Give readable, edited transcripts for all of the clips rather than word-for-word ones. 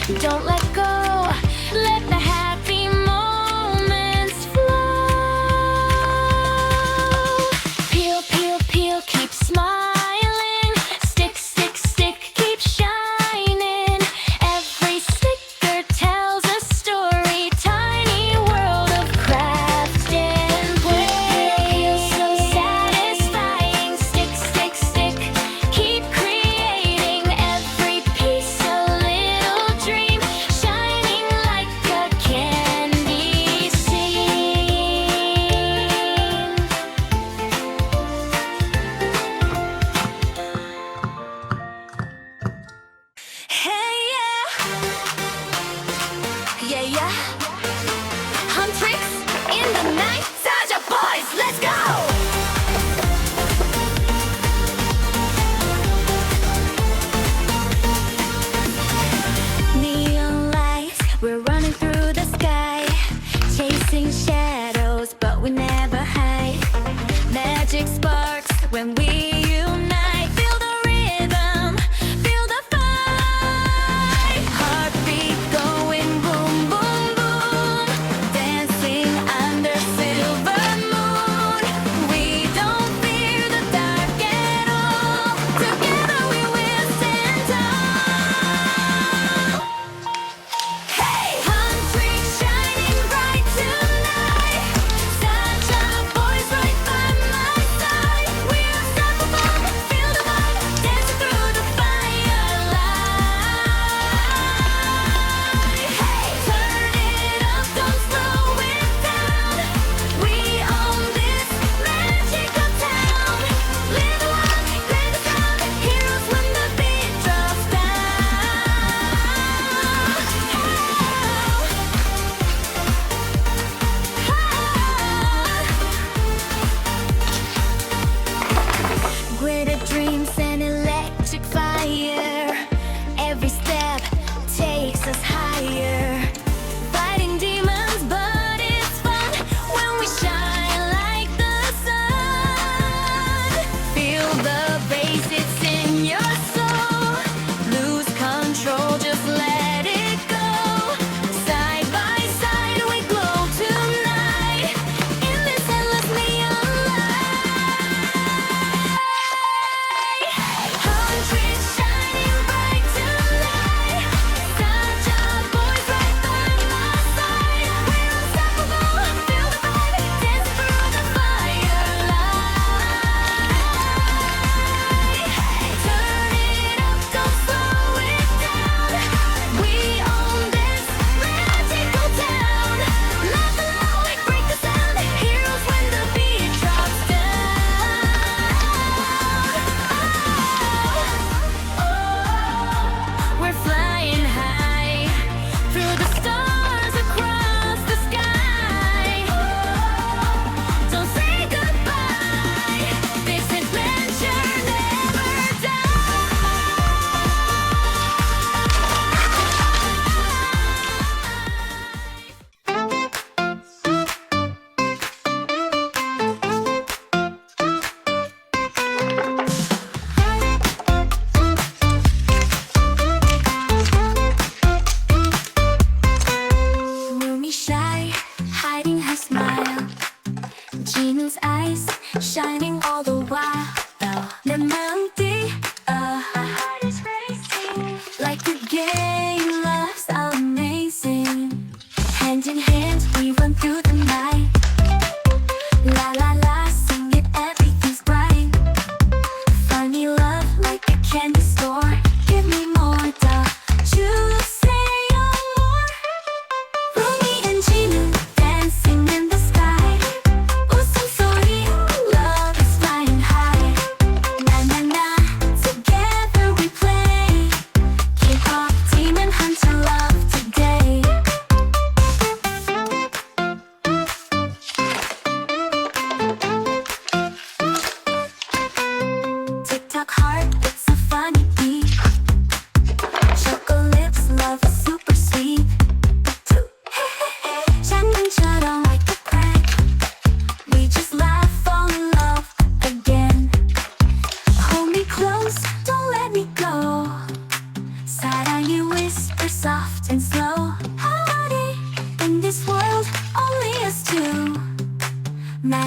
Don't let go, let the happy moments flow. Peel, peel, peel, keep smiling. Stick, stick, stick, keep shining. Every sticker tells a story. Tiny world of craft and play. Feels so satisfying. Stick, stick, stick, keep creating. Every piece a little dream, shining like a candy scene. Hey, yeah, yeah. Huntrix in the night. Saja boys, let's go. Neon lights, we're running through the sky, chasing shadows, but we never hide. Magic sparks when we unite. Feel the rhythm, feel the fight. Heartbeat going boom, boom, boom. Dancing under silver moon. We don't fear the dark at all. Together we will stand tall. Hey! Huntrix shining bright tonight. Saja boys right by my side. We're unstoppable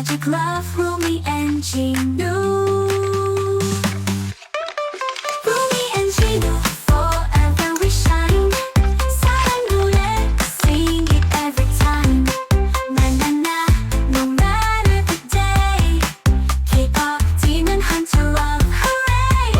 magic love, Rumi and Ginu. Rumi and Ginu, forever we shine. 사랑 노래, sing it every time. Na na na, no matter the day. Kpop demon hunter love, hooray!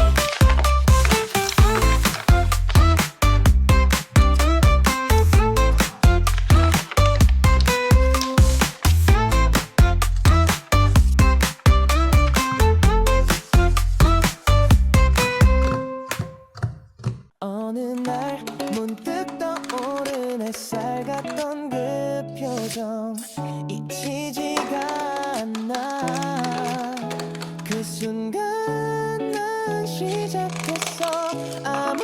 어느 날 문득 떠오른 햇살 같던 그 표정 잊히지가 않아. 그 순간 난 시작했어. 아무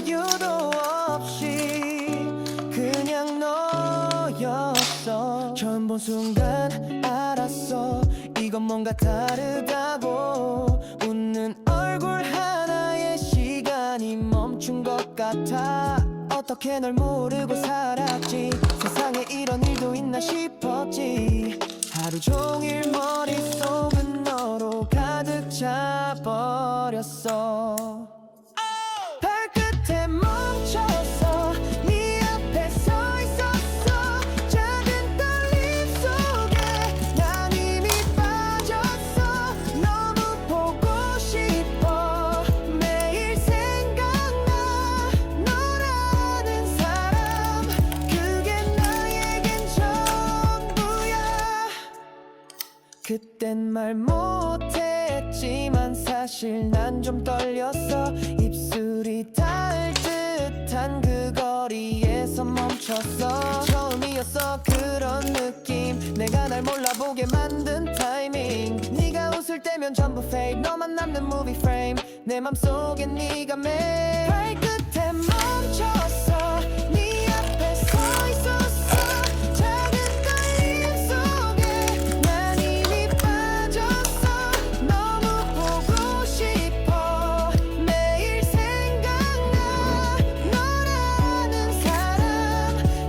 이유도 없이 그냥 너였어. 처음 본 순간 알았어. 이건 뭔가 다르다고. 웃는 얼굴 하나에 시간이 멈춘 것 같아. 어떻게 널 모르고 살았지. 세상에 이런 일도 있나 싶었지. 하루 종일 머릿속은 너로 가득 차버렸어. 발끝에 멈춰서 네 앞에 서 있었어. 작은 떨림 속에 난 이미 빠졌어. 너무 보고 싶어. 매일 생각나. 너라는 사람, 그게 나에겐 전부야. 그땐 말 못했지만 사실 난 좀 떨렸어. 입술이 닿을 듯한 그 거리에서 멈췄어. 처음이었어 그런 느낌. 내가 날 몰라보게 만든 타이밍. 네가 웃을 때면 전부 fake. 너만 남는 movie frame. 내 맘속에 네가 매일 발끝에 멈췄어. 네 앞에 서 있었어. 작은 떨림 속에 난 이미 빠졌어. 너무 보고 싶어. 매일 생각나. 너라는 사람,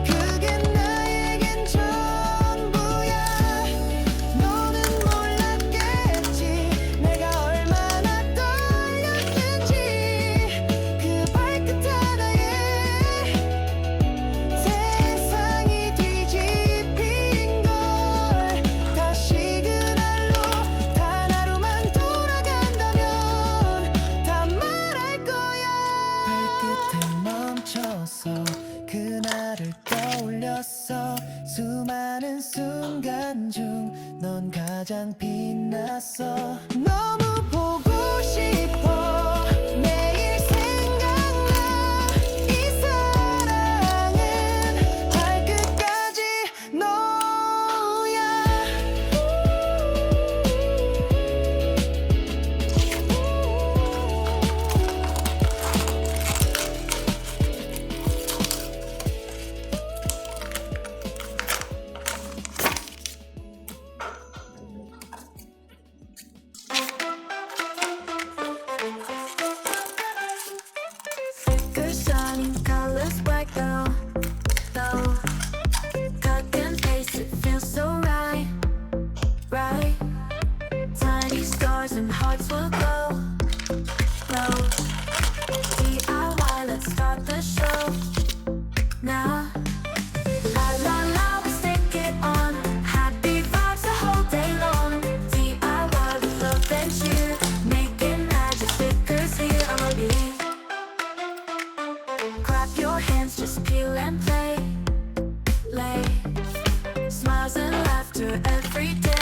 그게 나에겐 전부야. 너는 몰랐겠지. 내가 얼마나 떨렸는지. 그 발끝 하나에 세상이 뒤집힌 걸. 다시 그날로 단 하루만 돌아간다면 다 말할 거야. 발끝에 멈춰서 그날을 떠올렸어. 수많은 순간 중 넌 가장 빛났어. 너무 보고 싶어. 매일 생각나. 이 사랑은 발끝까지 너야. Good shining colors black though. Cut and paste, it feels so right. Tiny stars and hearts will glow. DIY, let's start the show now. La la la, we stick it on. Happy vibes the whole day long. DIY with love and cheer. Making magic stickers here on me. Clap your hands, just peel and play. Smiles and laughter every day.